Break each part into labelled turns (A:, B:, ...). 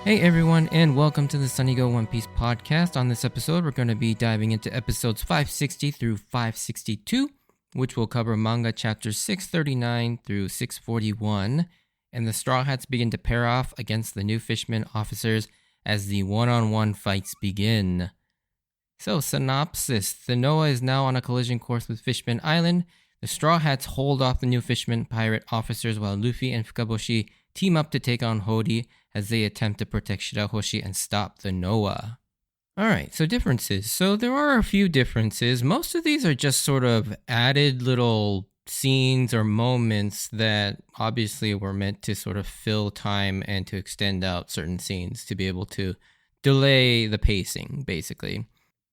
A: Hey everyone, and welcome to the Sunny Go One Piece podcast. On this episode, we're going to be diving into episodes 560 through 562, which will cover manga chapters 639 through 641. And the Straw Hats begin to pair off against the new Fishman officers as the one-on-one fights begin. So, synopsis. The Noah is now on a collision course with Fishman Island. The Straw Hats hold off the new Fishman pirate officers while Luffy and Fukaboshi team up to take on Hody as they attempt to protect Shirahoshi and stop the Noah. Alright, so differences. So there are a few differences. Most of these are just sort of added little scenes or moments that obviously were meant to sort of fill time and to extend out certain scenes to be able to delay the pacing, basically.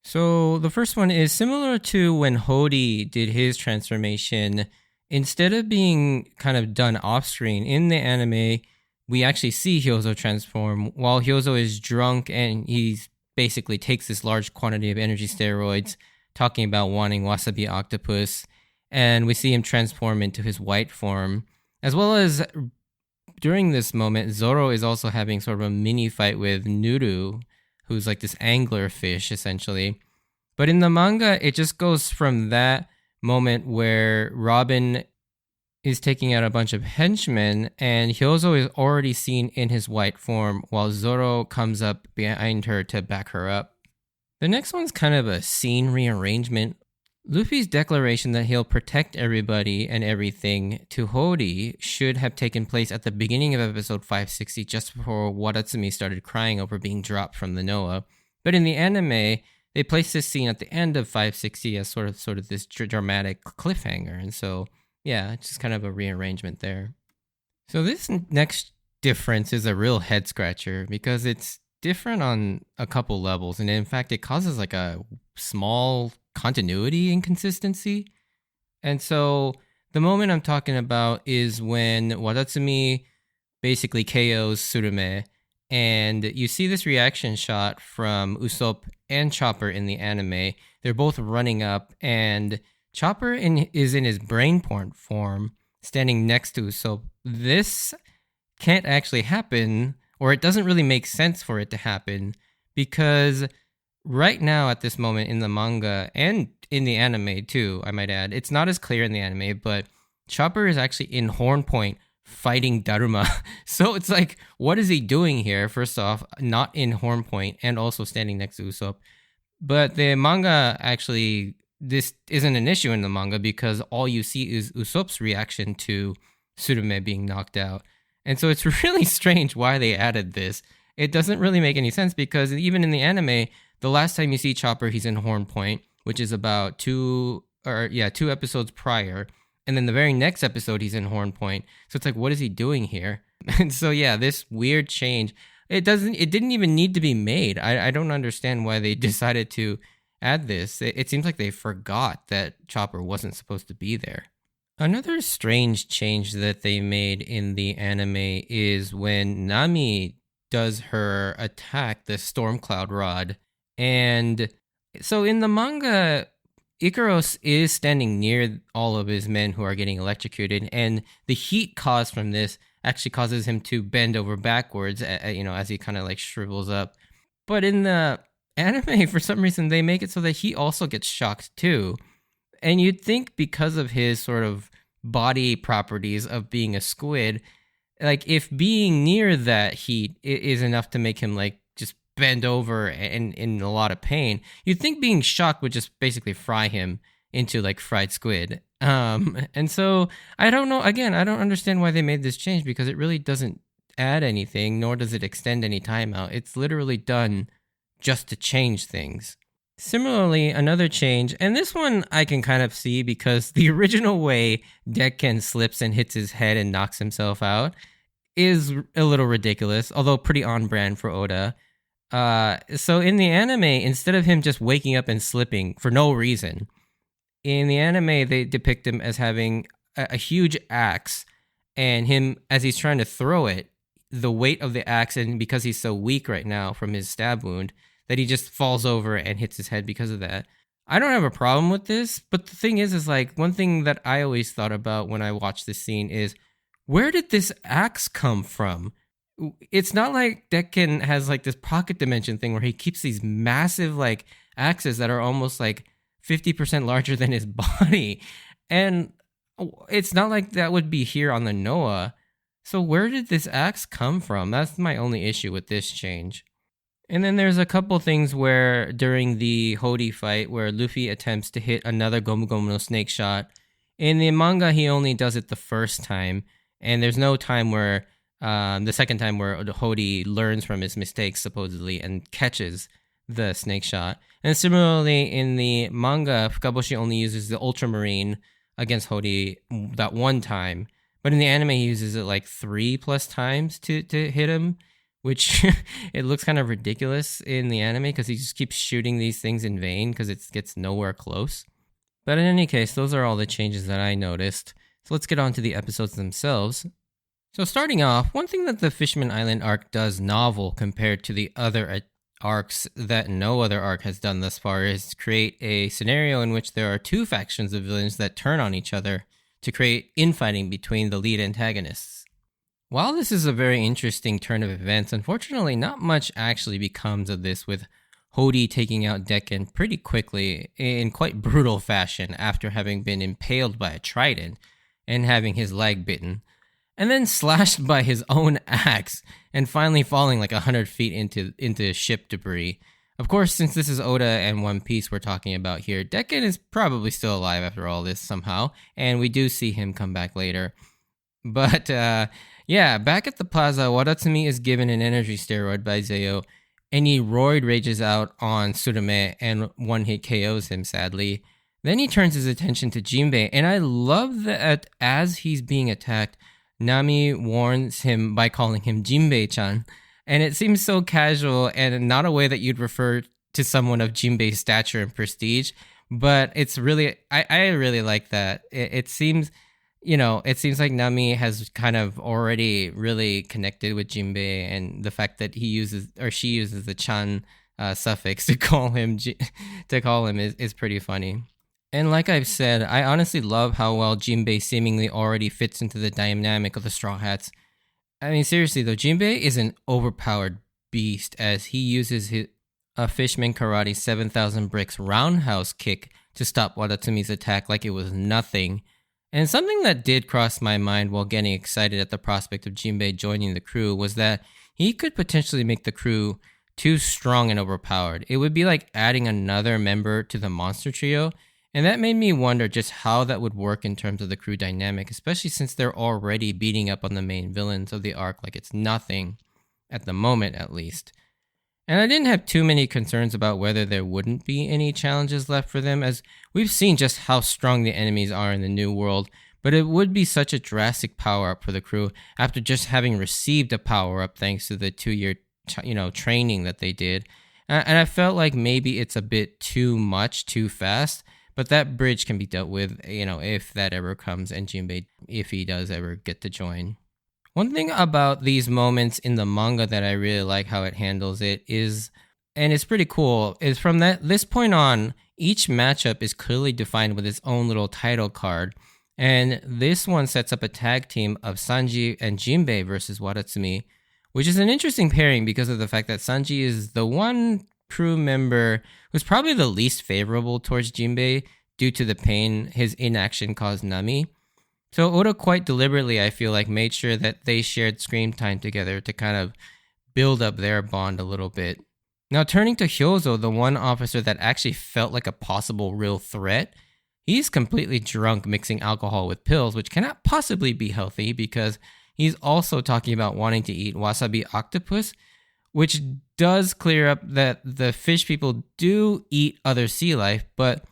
A: So the first one is similar to when Hody did his transformation. Instead of being kind of done off screen in the anime, we actually see Hyozo transform while Hyozo is drunk and he basically takes this large quantity of energy steroids, talking about wanting wasabi octopus, and we see him transform into his white form. As well as during this moment, Zoro is also having sort of a mini fight with Nuru, who's like this angler fish essentially. But in the manga, it just goes from that moment where Robin is taking out a bunch of henchmen and Hyozo is already seen in his white form while Zoro comes up behind her to back her up. The next one's kind of a scene rearrangement. Luffy's declaration that he'll protect everybody and everything to Hody should have taken place at the beginning of episode 560 just before Wadatsumi started crying over being dropped from the Noah. But in the anime, they placed this scene at the end of 560 as sort of this dramatic cliffhanger, and so yeah, it's just kind of a rearrangement there. So this next difference is a real head scratcher because it's different on a couple levels, and in fact, it causes like a small continuity inconsistency. And so the moment I'm talking about is when Wadatsumi basically KOs Tsurume, and you see this reaction shot from Usopp and Chopper in the anime. They're both running up, and Chopper is in his brainport form, standing next to Usopp. This can't actually happen, or it doesn't really make sense for it to happen, because right now at this moment in the manga, and in the anime too, I might add, it's not as clear in the anime, but Chopper is actually in Horn Point fighting Daruma. So it's like, what is he doing here? First off, not in Horn Point and also standing next to Usopp. But the manga actually, this isn't an issue in the manga because all you see is Usopp's reaction to Tsurume being knocked out. And so it's really strange why they added this. It doesn't really make any sense because even in the anime, the last time you see Chopper, he's in Horn Point, which is about two episodes prior. And then the very next episode, he's in Horn Point. So it's like, what is he doing here? And so, yeah, this weird change, it didn't even need to be made. I don't understand why they decided to add this. It seems like they forgot that Chopper wasn't supposed to be there. Another strange change that they made in the anime is when Nami does her attack, the Storm Cloud Rod. And so in the manga, Ikaros is standing near all of his men who are getting electrocuted, and the heat caused from this actually causes him to bend over backwards, as he kind of like shrivels up. But in the anime, for some reason, they make it so that he also gets shocked too. And you'd think because of his sort of body properties of being a squid, like if being near that heat is enough to make him like just bend over and in a lot of pain, you'd think being shocked would just basically fry him into like fried squid. And so I don't know, again, I don't understand why they made this change because it really doesn't add anything, nor does it extend any time out. It's literally done just to change things. Similarly, another change, and this one I can kind of see because the original way Dekken slips and hits his head and knocks himself out is a little ridiculous, although pretty on brand for Oda. So in the anime, instead of him just waking up and slipping for no reason, in the anime they depict him as having a huge axe, and him, as he's trying to throw it, the weight of the axe, and because he's so weak right now from his stab wound, that he just falls over and hits his head because of that. I don't have a problem with this, but the thing is like, one thing that I always thought about when I watched this scene is, where did this axe come from? it's not like Dekken has like this pocket dimension thing where he keeps these massive like axes that are almost like 50% larger than his body. And it's not like that would be here on the Noah. So where did this axe come from? That's my only issue with this change. And then there's a couple things where during the Hody fight where Luffy attempts to hit another Gomu Gomu no Snake Shot. In the manga, he only does it the first time, and there's no time where the second time where Hody learns from his mistakes supposedly and catches the Snake Shot. And similarly, in the manga, Fukaboshi only uses the Ultramarine against Hody that one time, but in the anime, he uses it like 3+ times to hit him, which it looks kind of ridiculous in the anime because he just keeps shooting these things in vain because it gets nowhere close. But in any case, those are all the changes that I noticed. So let's get on to the episodes themselves. So starting off, one thing that the Fishman Island arc does novel compared to the other arcs that no other arc has done thus far is create a scenario in which there are two factions of villains that turn on each other to create infighting between the lead antagonists. While this is a very interesting turn of events, unfortunately not much actually becomes of this, with Hody taking out Dekken pretty quickly in quite brutal fashion after having been impaled by a trident and having his leg bitten, and then slashed by his own axe and finally falling like 100 feet into ship debris. Of course, since this is Oda and One Piece we're talking about here, Dekken is probably still alive after all this somehow, and we do see him come back later. But yeah, back at the plaza, Wadatsumi is given an energy steroid by Zeo, and he roid rages out on Tsurume and one-hit KOs him, sadly. Then he turns his attention to Jinbei, and I love that as he's being attacked, Nami warns him by calling him Jinbei-chan, and it seems so casual and not a way that you'd refer to someone of Jinbei's stature and prestige, but it's really, I really like that. It seems... it seems like Nami has kind of already really connected with Jinbei, and the fact that she uses the chan suffix to call him is pretty funny. And like I've said, I honestly love how well Jinbei seemingly already fits into the dynamic of the Straw Hats. I mean, seriously though, Jinbei is an overpowered beast as he uses his Fishman Karate 7,000 bricks roundhouse kick to stop Wadatsumi's attack like it was nothing. And something that did cross my mind while getting excited at the prospect of Jinbei joining the crew was that he could potentially make the crew too strong and overpowered. It would be like adding another member to the monster trio, and that made me wonder just how that would work in terms of the crew dynamic, especially since they're already beating up on the main villains of the arc like it's nothing, at the moment at least. And I didn't have too many concerns about whether there wouldn't be any challenges left for them, as we've seen just how strong the enemies are in the new world, but it would be such a drastic power-up for the crew after just having received a power-up thanks to the 2-year training that they did. And I felt like maybe it's a bit too much, too fast, but that bridge can be dealt with, if that ever comes and Jinbei, if he does ever get to join. One thing about these moments in the manga that I really like how it handles it is, and it's pretty cool, is from this point on, each matchup is clearly defined with its own little title card. And this one sets up a tag team of Sanji and Jinbei versus Wadatsumi, which is an interesting pairing because of the fact that Sanji is the one crew member who's probably the least favorable towards Jinbei due to the pain his inaction caused Nami. So Oda quite deliberately, I feel like, made sure that they shared screen time together to kind of build up their bond a little bit. Now turning to Hyozo, the one officer that actually felt like a possible real threat, he's completely drunk mixing alcohol with pills, which cannot possibly be healthy because he's also talking about wanting to eat wasabi octopus, which does clear up that the fish people do eat other sea life, but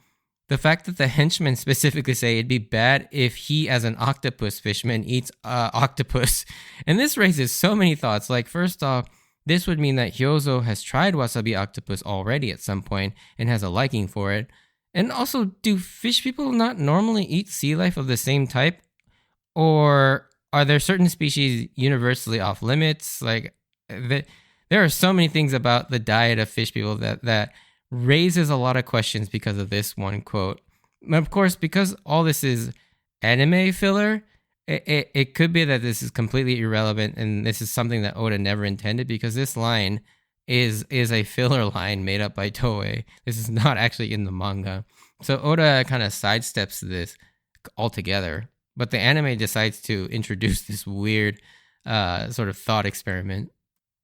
A: the fact that the henchmen specifically say it'd be bad if he, as an octopus fishman, eats octopus. And this raises so many thoughts. Like, first off, this would mean that Hyozo has tried wasabi octopus already at some point and has a liking for it. And also, do fish people not normally eat sea life of the same type? Or are there certain species universally off limits? Like, there are so many things about the diet of fish people that raises a lot of questions because of this one quote. And of course, because all this is anime filler, It could be that this is completely irrelevant and this is something that Oda never intended, because this line is a filler line made up by Toei. This is not actually in the manga. So Oda kind of sidesteps this altogether. But the anime decides to introduce this weird sort of thought experiment.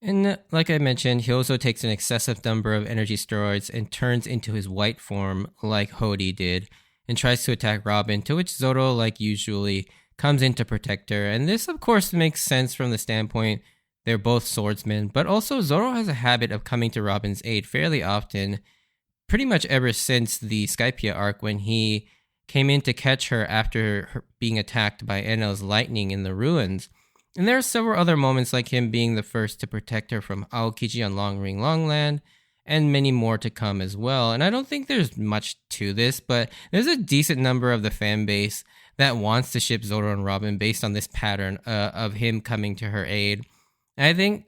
A: And like I mentioned, he also takes an excessive number of energy steroids and turns into his white form like Hody did and tries to attack Robin, to which Zoro, like usually, comes in to protect her. And this, of course, makes sense from the standpoint they're both swordsmen, but also Zoro has a habit of coming to Robin's aid fairly often, pretty much ever since the Skypiea arc when he came in to catch her after her being attacked by Enel's lightning in the ruins. And there are several other moments like him being the first to protect her from Aokiji on Long Ring Longland, and many more to come as well. And I don't think there's much to this, but there's a decent number of the fan base that wants to ship Zoro and Robin based on this pattern of him coming to her aid. And I think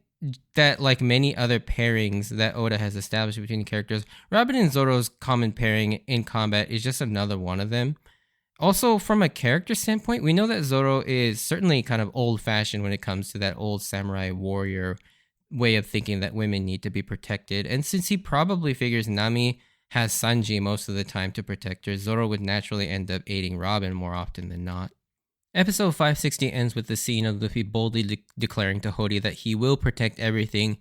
A: that, like many other pairings that Oda has established between the characters, Robin and Zoro's common pairing in combat is just another one of them. Also, from a character standpoint, we know that Zoro is certainly kind of old-fashioned when it comes to that old samurai warrior way of thinking that women need to be protected. And since he probably figures Nami has Sanji most of the time to protect her, Zoro would naturally end up aiding Robin more often than not. Episode 560 ends with the scene of Luffy boldly declaring to Hody that he will protect everything,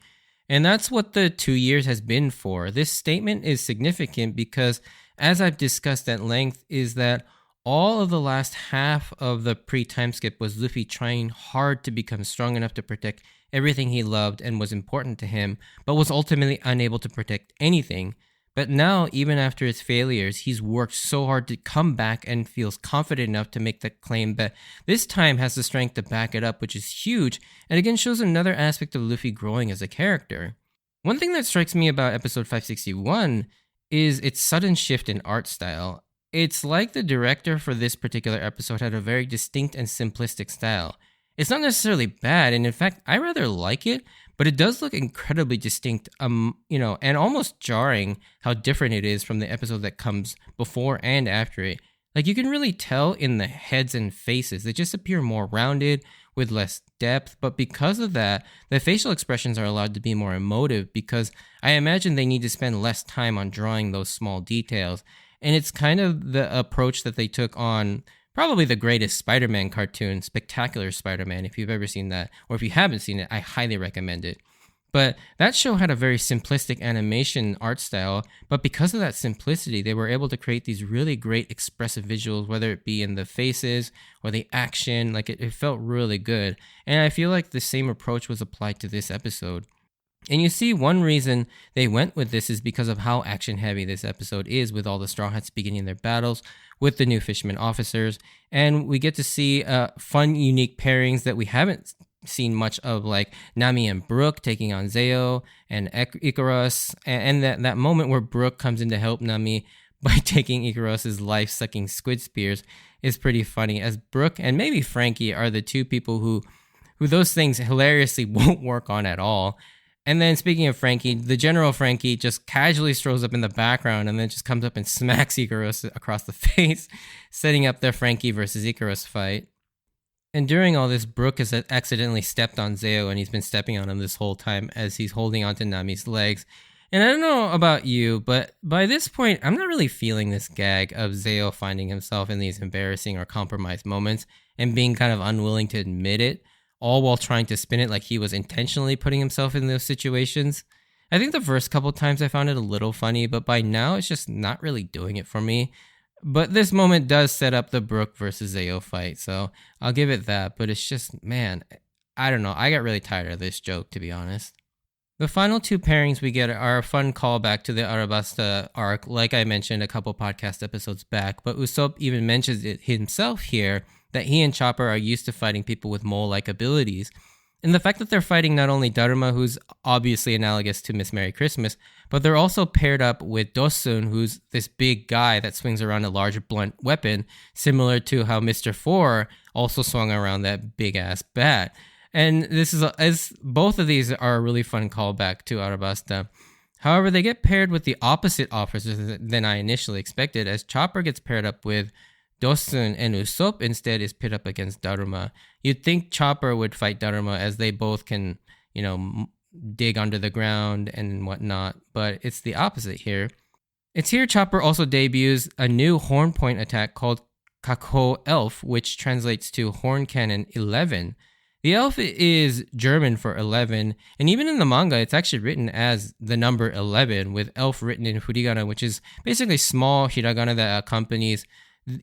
A: and that's what the 2 years has been for. This statement is significant because, as I've discussed at length, is that all of the last half of the pre-time skip was Luffy trying hard to become strong enough to protect everything he loved and was important to him, but was ultimately unable to protect anything. But now, even after his failures, he's worked so hard to come back and feels confident enough to make the claim that this time has the strength to back it up, which is huge, and again shows another aspect of Luffy growing as a character. One thing that strikes me about episode 561 is its sudden shift in art style. It's like the director for this particular episode had a very distinct and simplistic style. It's not necessarily bad, and in fact, I rather like it, but it does look incredibly distinct, and almost jarring how different it is from the episode that comes before and after it. Like, you can really tell in the heads and faces. They just appear more rounded, with less depth, but because of that, the facial expressions are allowed to be more emotive because I imagine they need to spend less time on drawing those small details. And it's kind of the approach that they took on probably the greatest Spider-Man cartoon, Spectacular Spider-Man. If you've ever seen that, or if you haven't seen it, I highly recommend it. But that show had a very simplistic animation art style, but because of that simplicity, they were able to create these really great expressive visuals, whether it be in the faces or the action. Like, it felt really good. And I feel like the same approach was applied to this episode. And you see, one reason they went with this is because of how action-heavy this episode is, with all the Straw Hats beginning their battles with the new Fishman officers. And we get to see fun, unique pairings that we haven't seen much of, like Nami and Brook taking on Zeo and Icarus. And that moment where Brook comes in to help Nami by taking Icarus's life-sucking squid spears is pretty funny, as Brook and maybe Frankie are the two people who those things hilariously won't work on at all. And then, speaking of Frankie, the General Frankie just casually strolls up in the background and then just comes up and smacks Icarus across the face, setting up their Frankie versus Icarus fight. And during all this, Brook has accidentally stepped on Zeo, and he's been stepping on him this whole time as he's holding onto Nami's legs. And I don't know about you, but by this point, I'm not really feeling this gag of Zeo finding himself in these embarrassing or compromised moments and being kind of unwilling to admit it, all while trying to spin it like he was intentionally putting himself in those situations. I think the first couple times I found it a little funny, but by now it's just not really doing it for me. But this moment does set up the Brook versus Zeo fight, so I'll give it that. But it's just, man, I don't know. I got really tired of this joke, to be honest. The final two pairings we get are a fun callback to the Arabasta arc, like I mentioned a couple podcast episodes back, but Usopp even mentions it himself here, that he and Chopper are used to fighting people with mole-like abilities. And the fact that they're fighting not only Daruma, who's obviously analogous to Miss Merry Christmas, but they're also paired up with Dosun, who's this big guy that swings around a large blunt weapon, similar to how Mr. Four also swung around that big-ass bat. And this is, as both of these are a really fun callback to Arabasta. However, they get paired with the opposite officers than I initially expected, as Chopper gets paired up with Dosun and Usopp instead is pit up against Daruma. You'd think Chopper would fight Daruma as they both can, dig under the ground and whatnot, but it's the opposite here. It's here Chopper also debuts a new horn point attack called Kakho Elf, which translates to Horn Cannon 11. The elf is German for 11, and even in the manga, it's actually written as the number 11, with elf written in furigana, which is basically small hiragana that accompanies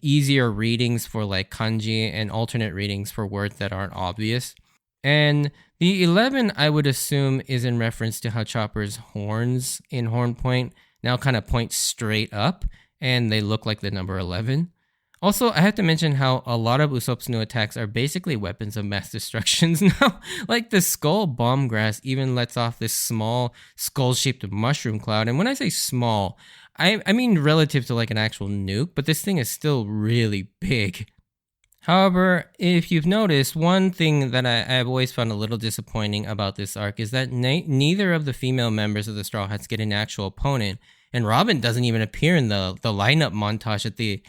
A: easier readings for like kanji and alternate readings for words that aren't obvious. And the 11, I would assume, is in reference to how Chopper's horns in Horn Point now kind of point straight up, and they look like the number 11. Also, I have to mention how a lot of Usopp's new attacks are basically weapons of mass destruction now. Like the skull bomb grass even lets off this small skull-shaped mushroom cloud. And when I say small, I mean relative to like an actual nuke, but this thing is still really big. However, if you've noticed, one thing that I've always found a little disappointing about this arc is that neither of the female members of the Straw Hats get an actual opponent, and Robin doesn't even appear in the lineup montage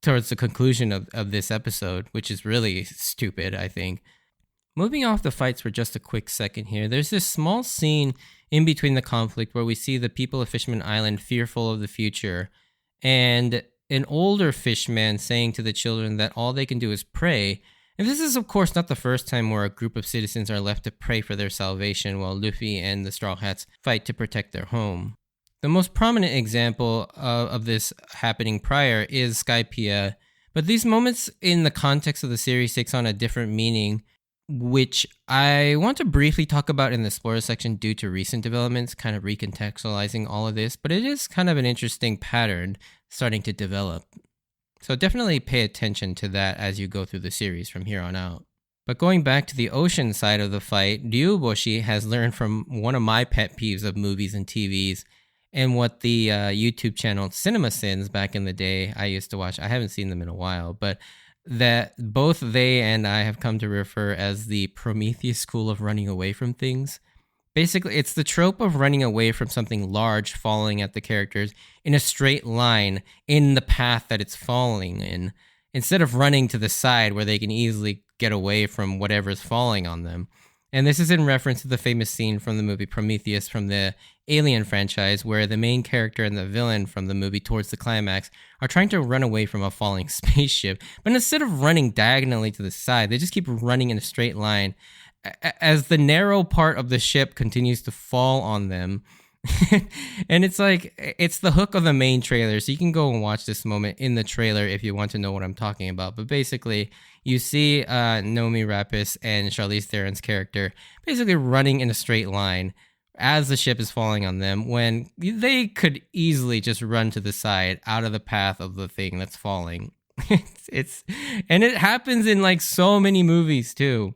A: towards the conclusion of this episode, which is really stupid, I think. Moving off the fights for just a quick second here, there's this small scene in between the conflict where we see the people of Fishman Island fearful of the future, and an older fishman saying to the children that all they can do is pray. And this is, of course, not the first time where a group of citizens are left to pray for their salvation while Luffy and the Straw Hats fight to protect their home. The most prominent example of this happening prior is Skypiea, but these moments in the context of the series takes on a different meaning, which I want to briefly talk about in the spoiler section due to recent developments, kind of recontextualizing all of this, but it is kind of an interesting pattern starting to develop. So definitely pay attention to that as you go through the series from here on out. But going back to the ocean side of the fight, Rewatch has learned from one of my pet peeves of movies and TVs, and what the YouTube channel Cinema Sins back in the day I used to watch. I haven't seen them in a while, but that both they and I have come to refer as the Prometheus school of running away from things. Basically, it's the trope of running away from something large falling at the characters in a straight line in the path that it's falling in, instead of running to the side where they can easily get away from whatever's falling on them. And this is in reference to the famous scene from the movie Prometheus from the Alien franchise, where the main character and the villain from the movie towards the climax are trying to run away from a falling spaceship. But instead of running diagonally to the side, they just keep running in a straight line as the narrow part of the ship continues to fall on them. And it's like, it's the hook of the main trailer, so you can go and watch this moment in the trailer if you want to know what I'm talking about. But basically, you see Nomi Rapis and Charlize Theron's character basically running in a straight line as the ship is falling on them, when they could easily just run to the side out of the path of the thing that's falling. And it happens in like so many movies too.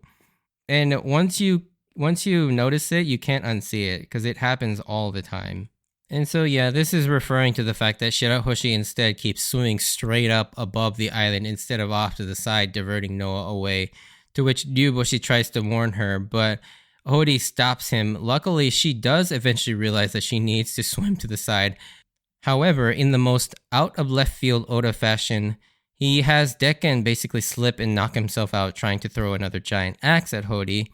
A: And once you notice it, you can't unsee it because it happens all the time. And so yeah, this is referring to the fact that Shirahoshi instead keeps swimming straight up above the island instead of off to the side, diverting Noah away, to which Ryuboshi tries to warn her, but Hody stops him. Luckily, she does eventually realize that she needs to swim to the side. However, in the most out of left field Oda fashion, he has Dekken basically slip and knock himself out trying to throw another giant axe at Hody,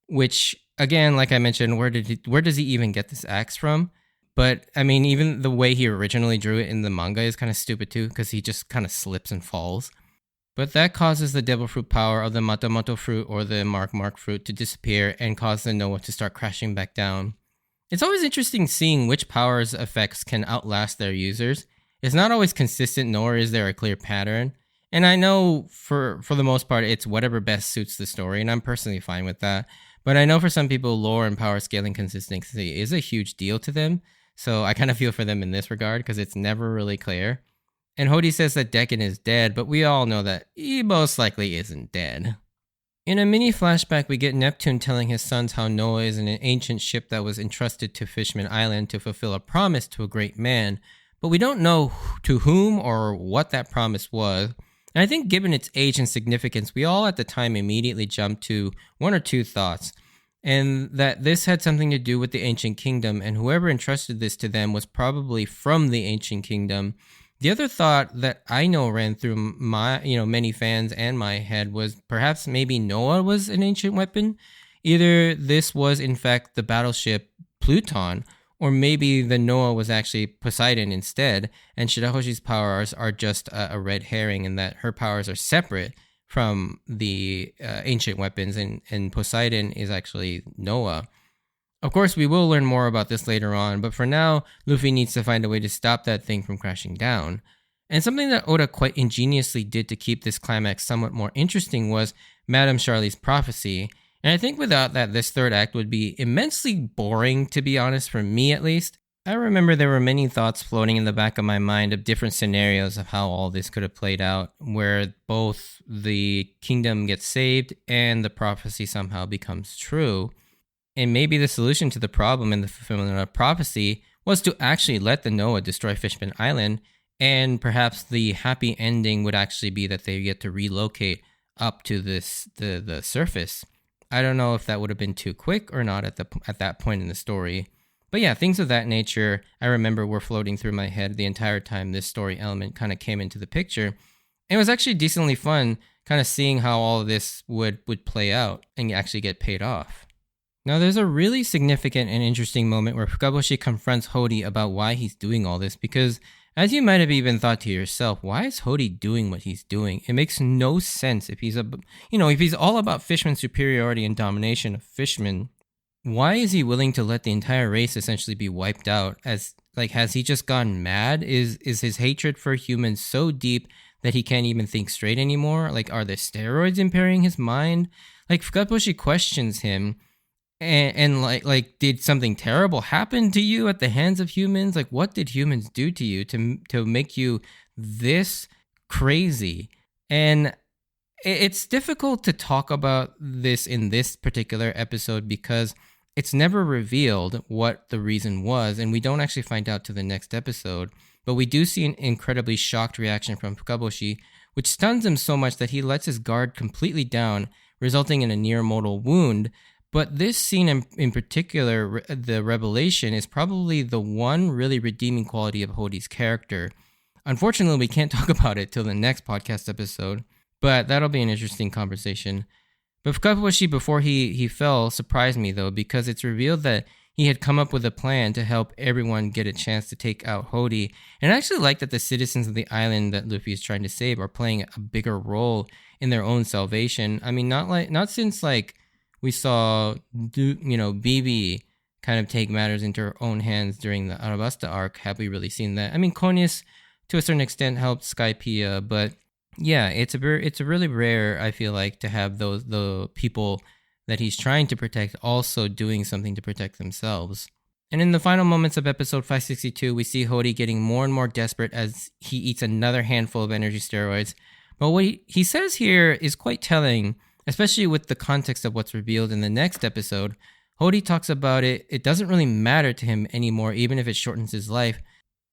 A: which, again, like I mentioned, where does he even get this axe from? But, I mean, even the way he originally drew it in the manga is kind of stupid too, because he just kind of slips and falls. But that causes the devil fruit power of the Matamoto fruit or the Mark fruit to disappear and cause the Noah to start crashing back down. It's always interesting seeing which powers effects can outlast their users. It's not always consistent, nor is there a clear pattern. And I know for the most part, it's whatever best suits the story, and I'm personally fine with that. But I know for some people, lore and power scaling consistency is a huge deal to them. So I kind of feel for them in this regard because it's never really clear. And Hody says that Dekken is dead, but we all know that he most likely isn't dead. In a mini flashback, we get Neptune telling his sons how Noah is an ancient ship that was entrusted to Fishman Island to fulfill a promise to a great man, but we don't know to whom or what that promise was. And I think given its age and significance, we all at the time immediately jumped to one or two thoughts, and that this had something to do with the ancient kingdom, and whoever entrusted this to them was probably from the ancient kingdom, The other thought that I know ran through many fans and my head was perhaps maybe Noah was an ancient weapon. Either this was in fact the battleship Pluton, or maybe the Noah was actually Poseidon instead, and Shirahoshi's powers are just a red herring, and that her powers are separate from the ancient weapons, and Poseidon is actually Noah. Of course, we will learn more about this later on, but for now, Luffy needs to find a way to stop that thing from crashing down. And something that Oda quite ingeniously did to keep this climax somewhat more interesting was Madame Charlie's prophecy. And I think without that, this third act would be immensely boring, to be honest, for me at least. I remember there were many thoughts floating in the back of my mind of different scenarios of how all this could have played out, where both the kingdom gets saved and the prophecy somehow becomes true. And maybe the solution to the problem in the fulfillment of prophecy was to actually let the Noah destroy Fishman Island, and perhaps the happy ending would actually be that they get to relocate up to the surface. I don't know if that would have been too quick or not at that point in the story. But yeah, things of that nature I remember were floating through my head the entire time this story element kind of came into the picture. It was actually decently fun kind of seeing how all of this would play out and actually get paid off. Now, there's a really significant and interesting moment where Fukaboshi confronts Hody about why he's doing all this, because as you might have even thought to yourself, why is Hody doing what he's doing? It makes no sense if he's if he's all about Fishman's superiority and domination of Fishman, why is he willing to let the entire race essentially be wiped out? Has he just gone mad? Is his hatred for humans so deep that he can't even think straight anymore? Are the steroids impairing his mind? Fukaboshi questions him. And did something terrible happen to you at the hands of humans? What did humans do to you to make you this crazy? And it's difficult to talk about this in this particular episode because it's never revealed what the reason was, and we don't actually find out to the next episode. But we do see an incredibly shocked reaction from Fukaboshi, which stuns him so much that he lets his guard completely down, resulting in a near mortal wound. But this scene in particular, the revelation, is probably the one really redeeming quality of Hody's character. Unfortunately, we can't talk about it till the next podcast episode, but that'll be an interesting conversation. But Fukaboshi, before he fell, surprised me though, because it's revealed that he had come up with a plan to help everyone get a chance to take out Hody. And I actually like that the citizens of the island that Luffy is trying to save are playing a bigger role in their own salvation. I mean, not since we saw, BB kind of take matters into her own hands during the Arabasta arc. Have we really seen that? I mean, Conius, to a certain extent, helped Skypiea, but yeah, it's a really rare, I feel like, to have the people that he's trying to protect also doing something to protect themselves. And in the final moments of episode 562, we see Hody getting more and more desperate as he eats another handful of energy steroids. But what he says here is quite telling, especially with the context of what's revealed in the next episode. Hody talks about it doesn't really matter to him anymore, even if it shortens his life.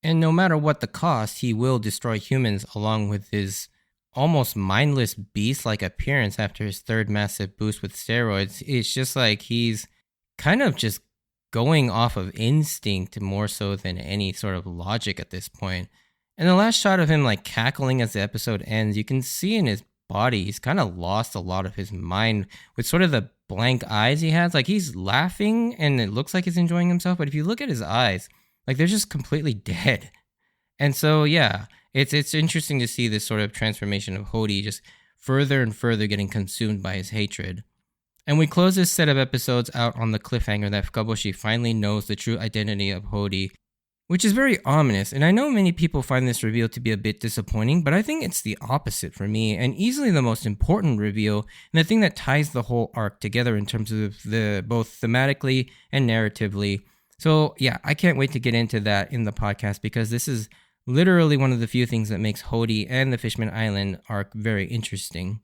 A: And no matter what the cost, he will destroy humans along with his almost mindless beast-like appearance after his third massive boost with steroids. It's just like he's kind of just going off of instinct more so than any sort of logic at this point. And the last shot of him cackling as the episode ends, you can see in his body he's kind of lost a lot of his mind with sort of the blank eyes he has. He's laughing and it looks like he's enjoying himself, but if you look at his eyes, they're just completely dead. And so yeah, it's interesting to see this sort of transformation of Hody just further and further getting consumed by his hatred. And we close this set of episodes out on the cliffhanger that Fukaboshi finally knows the true identity of Hody, which is very ominous. And I know many people find this reveal to be a bit disappointing, but I think it's the opposite for me, and easily the most important reveal, and the thing that ties the whole arc together in terms of the both thematically and narratively. So yeah, I can't wait to get into that in the podcast, because this is literally one of the few things that makes Hody and the Fishman Island arc very interesting.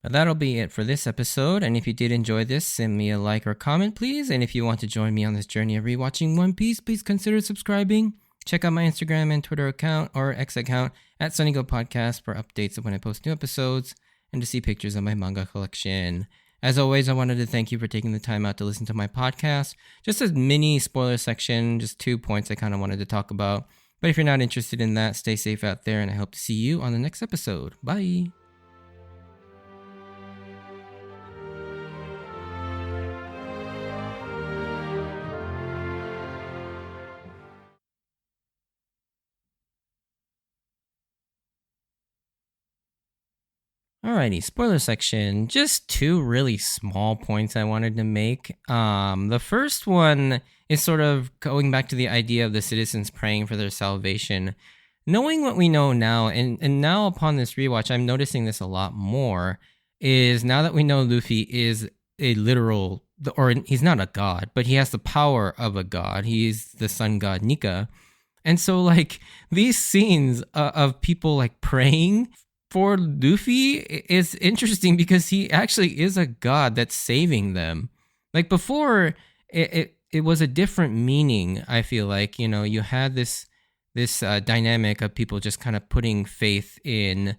A: But that'll be it for this episode, and if you did enjoy this, send me a like or comment, please. And if you want to join me on this journey of rewatching One Piece, please consider subscribing. Check out my Instagram and Twitter account, or X account, at SunnyGo Podcast for updates of when I post new episodes, and to see pictures of my manga collection. As always, I wanted to thank you for taking the time out to listen to my podcast. Just a mini spoiler section, just 2 points I kind of wanted to talk about. But if you're not interested in that, stay safe out there, and I hope to see you on the next episode. Bye! Alrighty, spoiler section. Just two really small points I wanted to make. The first one is sort of going back to the idea of the citizens praying for their salvation. Knowing what we know now, and now upon this rewatch, I'm noticing this a lot more, is now that we know Luffy is a literal, or he's not a god, but he has the power of a god. He's the sun god Nika. And so, like, these scenes of people, like, praying for Luffy is interesting because he actually is a god that's saving them. Like, before, it was a different meaning, I feel like. You know, you had this dynamic of people just kind of putting faith in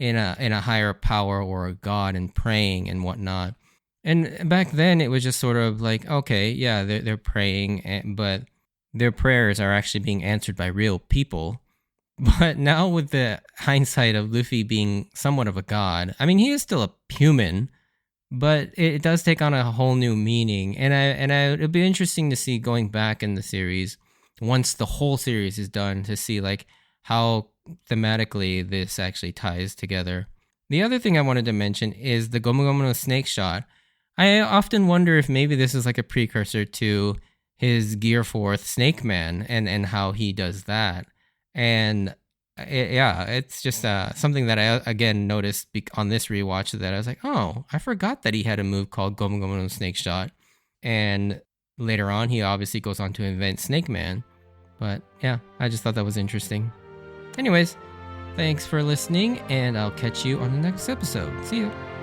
A: a higher power or a god and praying and whatnot. And back then, it was just sort of like, okay, yeah, they're praying, but their prayers are actually being answered by real people. But now with the hindsight of Luffy being somewhat of a god, I mean, he is still a human, but it does take on a whole new meaning. And it'd be interesting to see going back in the series, once the whole series is done, to see like how thematically this actually ties together. The other thing I wanted to mention is the Gomu Gomu no Snake Shot. I often wonder if maybe this is like a precursor to his Gear 4th Snake Man and how he does that. And it's just something that I again noticed on this rewatch, that I was like, oh, I forgot that he had a move called Gomu Gomu no Snake Shot. And later on, he obviously goes on to invent Snake Man. But yeah, I just thought that was interesting. Anyways, thanks for listening, and I'll catch you on the next episode. See ya.